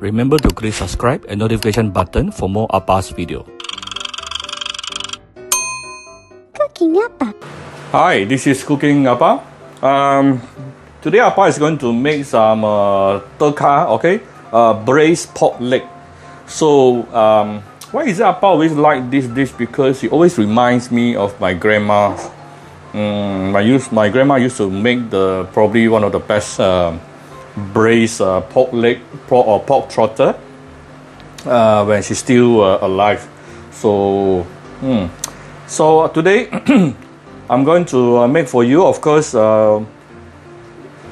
Remember to click subscribe and notification button for more Appa's video. Cooking Appa. Hi, this is Cooking Appa. Today Appa is going to make some terka, braised pork leg. So why is it Appa always like this dish? Because it always reminds me of my grandma. My grandma used to make probably one of the best braised pork leg or pork trotter when she's still alive. So today I'm going to make for you. Of course,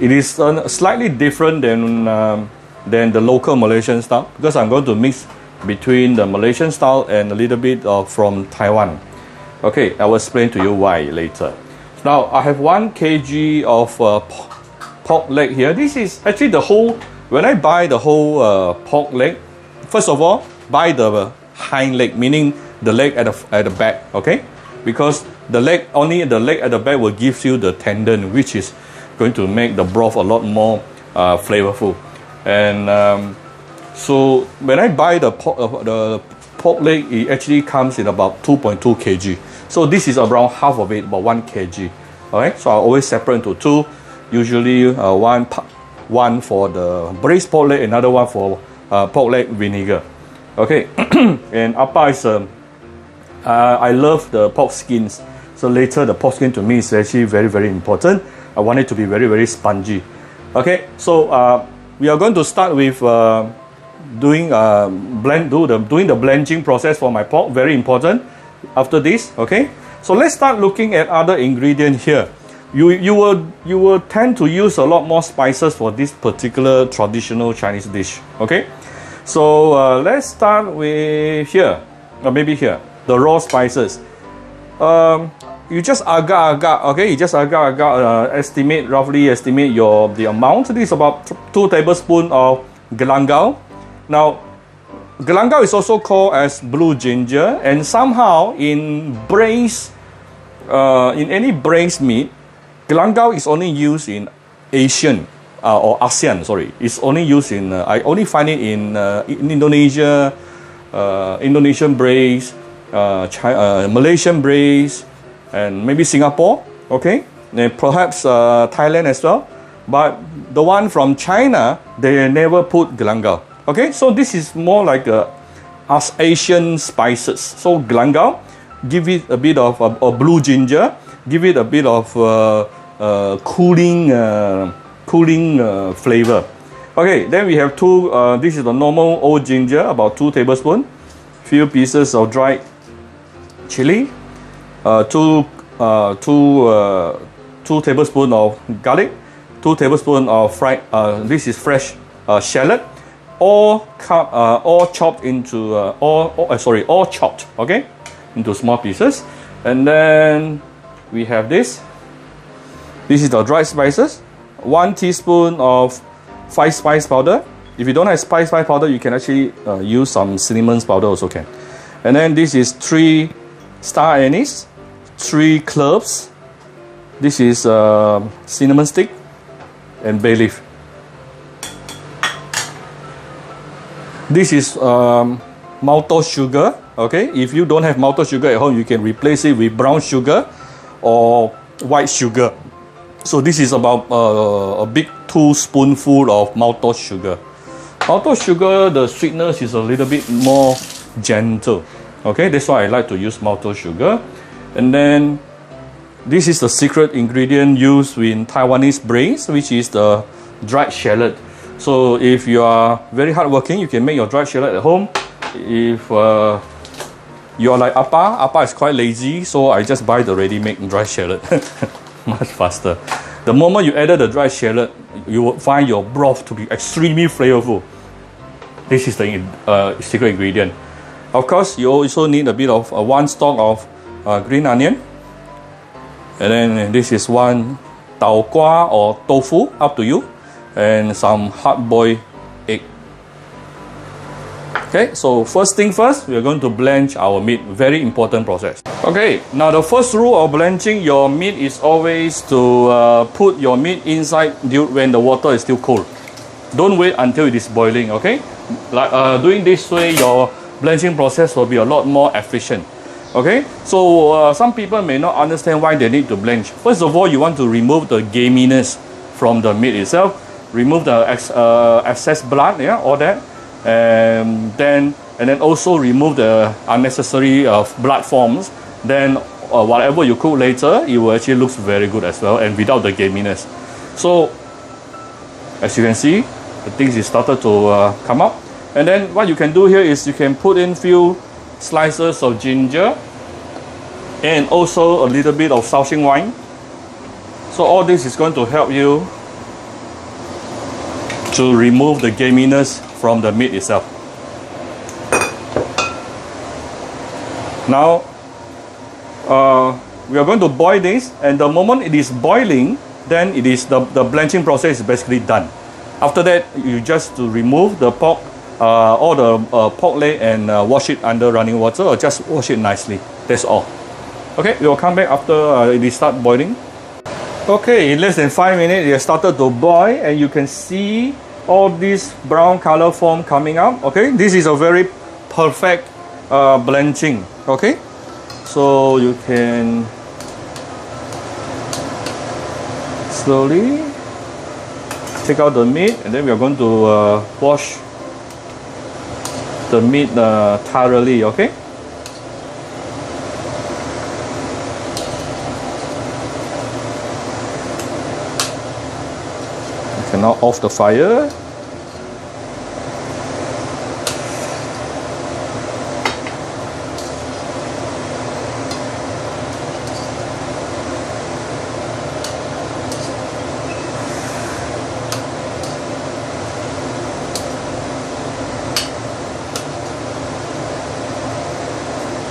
it is slightly different than the local Malaysian style, because I'm going to mix between the Malaysian style and a little bit from Taiwan. Okay, I will explain to you why later. Now I have 1 kg of pork leg here. This is actually the whole. When I buy the whole pork leg, first of all, buy the hind leg, meaning the leg at the back. Okay, because only the leg at the back will give you the tendon, which is going to make the broth a lot more flavorful. And so when I buy the pork leg, it actually comes in about 2.2 kg. So this is around half of it, about 1 kg. Alright, so I always separate into two. Usually one for the braised pork leg, another one for pork leg vinegar. Okay, and Appa is I love the pork skins. So later the pork skin to me is actually very, very important. I want it to be very, very spongy. Okay, so we are going to start with doing the blanching process for my pork. Very important. After this, okay. So let's start looking at other ingredients here. You will tend to use a lot more spices for this particular traditional Chinese dish. Okay, so let's start with here, or maybe here, the raw spices. You just agak-agak, okay? You just agak-agak roughly estimate the amount. This is about 2 tablespoons of Galangal. Now, Galangal is also called as blue ginger, and somehow in any braised meat, Galangal is only used in ASEAN. It's only used in. I only find it in Indonesia, Indonesian braised, Malaysian braised, and maybe Singapore. Okay, and perhaps Thailand as well. But the one from China, they never put Galangal. Okay, so this is more like Asian spices. So Galangal, give it a bit of a blue ginger, give it a bit of cooling flavor. Okay, then we have two. This is the normal old ginger, about 2 tablespoons. Few pieces of dried chili, 2 tablespoons of garlic, 2 tablespoons of fried. This is fresh shallot. All chopped into all chopped, okay, into small pieces. And then we have this is the dried spices. 1 teaspoon of 5 spice powder. If you don't have spice powder, you can actually use some cinnamon powder also can. And then this is 3 star anise, 3 cloves. This is cinnamon stick and bay leaf. This is maltose sugar. Okay, if you don't have maltose sugar at home, you can replace it with brown sugar or white sugar. So this is about a big 2 spoonful of maltose sugar. Maltose sugar, the sweetness is a little bit more gentle. Okay, that's why I like to use maltose sugar. And then this is the secret ingredient used in Taiwanese braised, which is the dried shallot. So if you are very hardworking, you can make your dried shallot at home. If you are like Appa is quite lazy, so I just buy the ready-made dried shallot. Much faster. The moment you added the dried shallot, you will find your broth to be extremely flavorful. This is the secret ingredient. Of course, you also need a bit of 1 stalk of green onion. And then this is 1 tau kwa or tofu, up to you. And some hard-boiled egg. Okay, so first thing first, we are going to blanch our meat. Very important process. Okay, now the first rule of blanching your meat is always to put your meat inside when the water is still cold. Don't wait until it is boiling, okay? doing this way, your blanching process will be a lot more efficient. Okay, so some people may not understand why they need to blanch. First of all, you want to remove the gaminess from the meat itself, remove the excess blood, yeah, all that, and then also remove the unnecessary blood forms. Then whatever you cook later, it will actually looks very good as well, and without the gaminess. So as you can see, the things is started to come up. And then what you can do here is you can put in few slices of ginger and also a little bit of Shaoxing wine. So all this is going to help you to remove the gaminess from the meat itself. Now we are going to boil this, and the moment it is boiling, then it is the blanching process is basically done. After that, you just to remove the pork, all the pork leg, and wash it under running water, or just wash it nicely. That's all. Okay, we will come back after it start boiling. Okay, in less than 5 minutes, it has started to boil, and you can see all this brown color form coming up. Okay, this is a very perfect blanching. Okay, so you can slowly take out the meat, and then we are going to wash the meat thoroughly. Okay, you can now off the fire.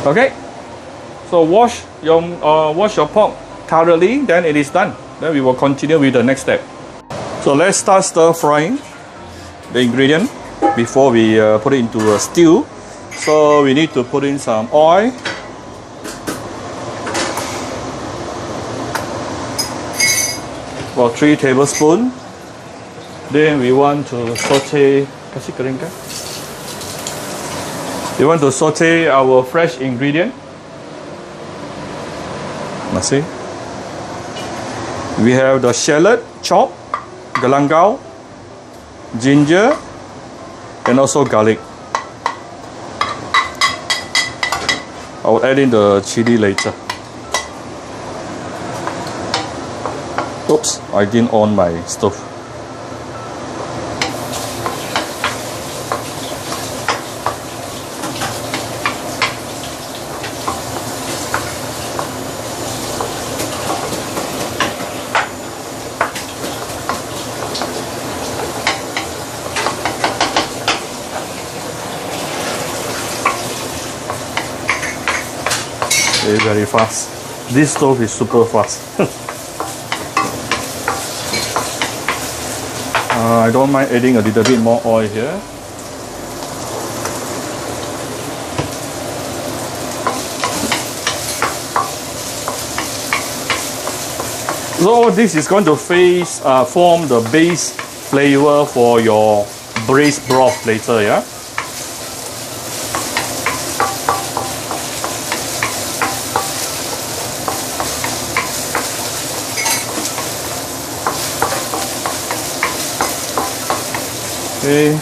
Okay, so wash your pork thoroughly, then it is done. Then we will continue with the next step. So let's start stir frying the ingredient before we put it into a stew. So we need to put in some oil, about 3 tablespoons. Then we want to saute. We want to saute our fresh ingredient. Let's see. We have the shallot chopped, galangal, ginger, and also garlic. I will add in the chili later. Oops, I didn't on my stove. Very fast. This stove is super fast. I don't mind adding a little bit more oil here. So this is going to form the base flavor for your braised broth later, yeah? Okay,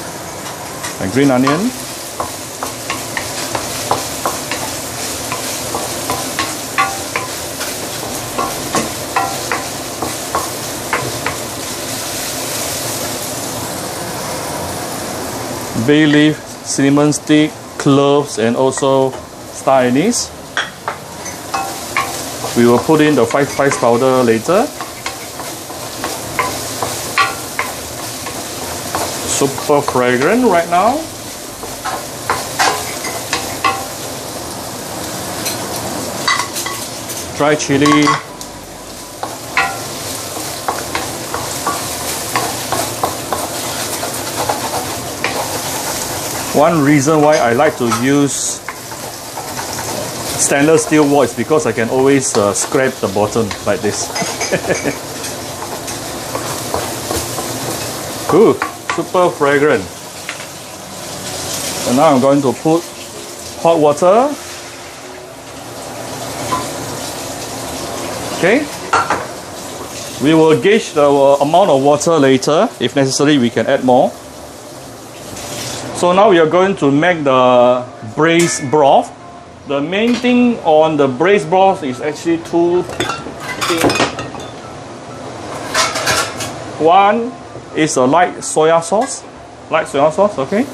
and green onion. Bay leaf, cinnamon stick, cloves, and also star anise. We will put in the 5 spice powder later. Super fragrant right now. Dry chili. One reason why I like to use stainless steel wok is because I can always scrape the bottom like this. Ooh, super fragrant. And now I'm going to put hot water. Okay. We will gauge the amount of water later. If necessary, we can add more. So now we are going to make the braised broth. The main thing on the braised broth is actually two things. One is a light soya sauce. Okay.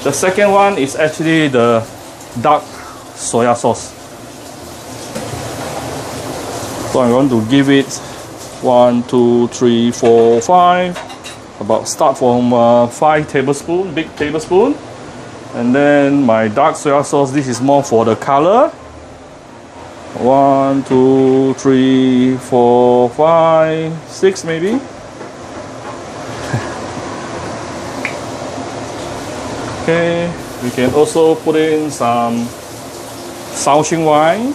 The second one is actually the dark soya sauce. So I'm going to give it 1, 2, 3, 4, 5. About start from 5 tablespoons, big tablespoon. And then my dark soya sauce, this is more for the color. 1, 2, 3, 4, 5, 6 maybe. Okay, we can also put in some Shaoxing wine.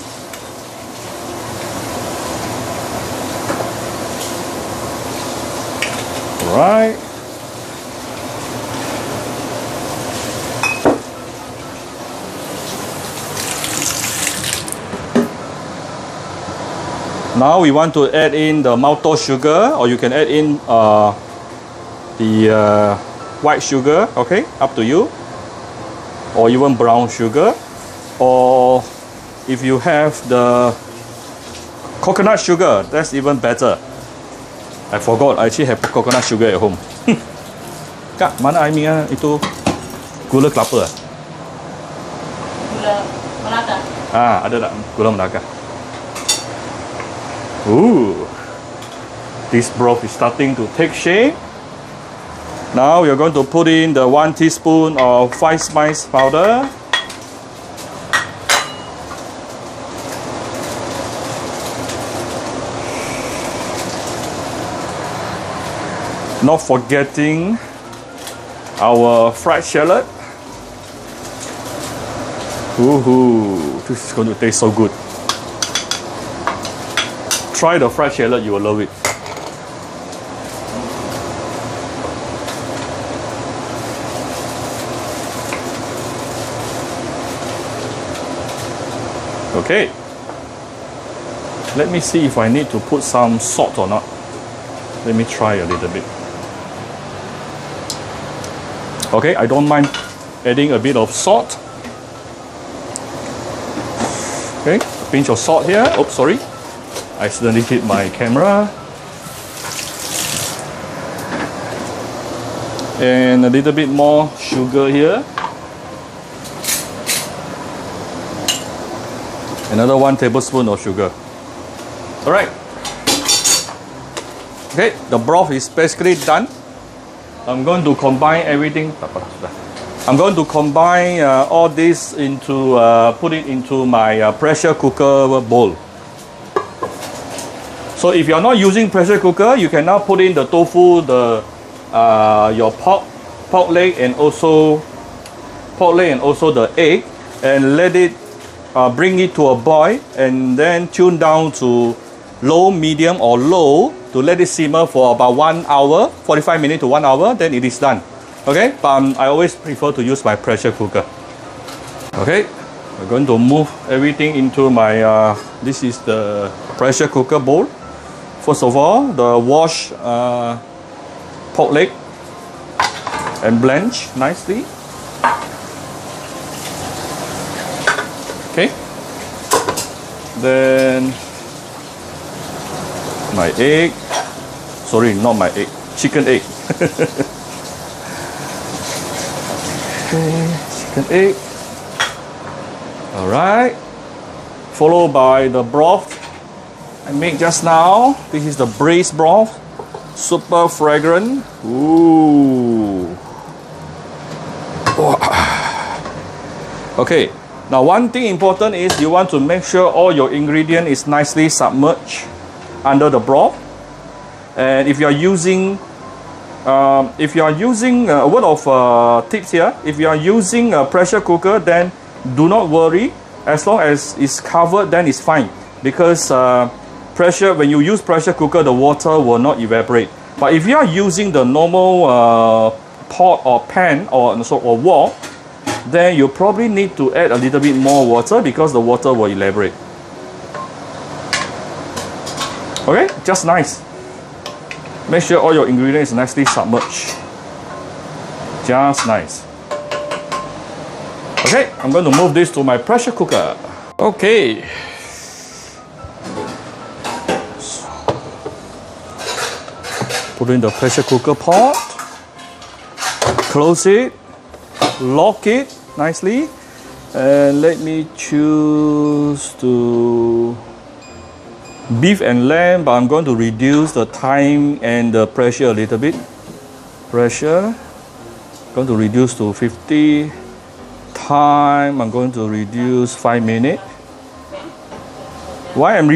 Right. Now we want to add in the maltose sugar, or you can add in the white sugar, okay, up to you, or even brown sugar, or if you have the coconut sugar, that's even better. I forgot, I actually have coconut sugar at home. Kak, mana I punya itu gula kelapa? Gula melaka. Ada tak gula melaka? Ooh, this broth is starting to take shape. Now we are going to put in the 1 teaspoon of 5 spice powder. Not forgetting our fried shallot. Ooh, this is going to taste so good. Try the fried shallot, you will love it. Okay. Let me see if I need to put some salt or not. Let me try a little bit. Okay, I don't mind adding a bit of salt. Okay, a pinch of salt here. Oops, sorry. I accidentally hit my camera. And a little bit more sugar here. Another 1 tablespoon of sugar. Alright. Okay, the broth is basically done. I'm going to combine everything. I'm going to combine all this into, put it into my pressure cooker bowl. So if you're not using pressure cooker, you can now put in the tofu, your pork leg, and also the egg, and let it bring it to a boil, and then tune down to low, medium, or low to let it simmer for about 1 hour, 45 minutes to 1 hour. Then it is done. Okay, but I always prefer to use my pressure cooker. Okay, we're going to move everything into my. This is the pressure cooker bowl. First of all, the washed pork leg and blanch nicely. Okay. Then my egg. Sorry, not my egg. Chicken egg. Okay, chicken egg. Alright. Followed by the broth I made just now. This is the braised broth. Super fragrant. Ooh. Okay. Now one thing important is you want to make sure all your ingredient is nicely submerged under the broth. And if you are using a word of tips here, if you are using a pressure cooker, then do not worry. As long as it's covered, then it's fine. Because when you use pressure cooker, the water will not evaporate. But if you are using the normal pot or pan or wok, then you probably need to add a little bit more water because the water will elaborate. Okay, just nice. Make sure all your ingredients nicely submerged. Just nice. Okay, I'm going to move this to my pressure cooker. Okay. Put in the pressure cooker pot. Close it. Lock it nicely. And let me choose to beef and lamb, but I'm going to reduce the time and the pressure a little bit. Pressure. Going to reduce to 50. Time I'm going to reduce 5 minutes. Why I'm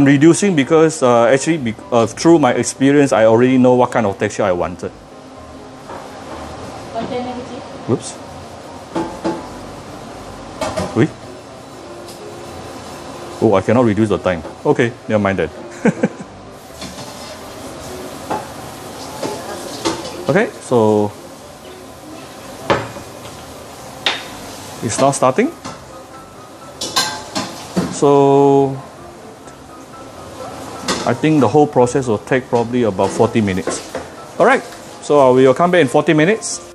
reducing? Because actually through my experience I already know what kind of texture I wanted. Whoops. Wait. Oh, I cannot reduce the time. Okay, never mind that. Okay, so it's now starting. So I think the whole process will take probably about 40 minutes. Alright, so we will come back in 40 minutes.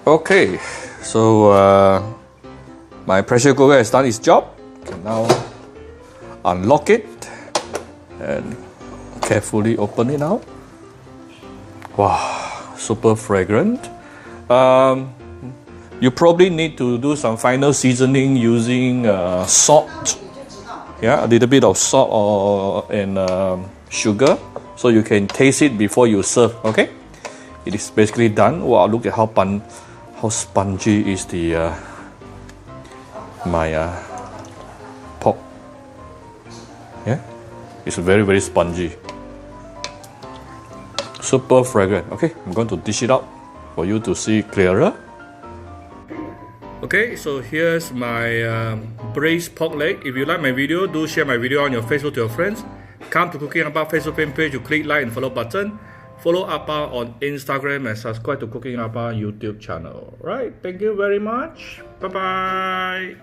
Okay, so my pressure cooker has done its job. Can now unlock it and carefully open it now. Wow, super fragrant. You probably need to do some final seasoning using salt. Yeah, a little bit of salt and sugar, so you can taste it before you serve. Okay, it is basically done. Wow, look at how spongy is the my pork. Yeah, it's very, very spongy. Super fragrant. Okay, I'm going to dish it out for you to see clearer. Okay, so here's my braised pork leg. If you like my video, do share my video on your Facebook to your friends. Come to Cooking Appa Facebook fan page to click like and follow button. Follow Appa on Instagram and subscribe to Cooking Appa YouTube channel. Right, thank you very much. Bye bye.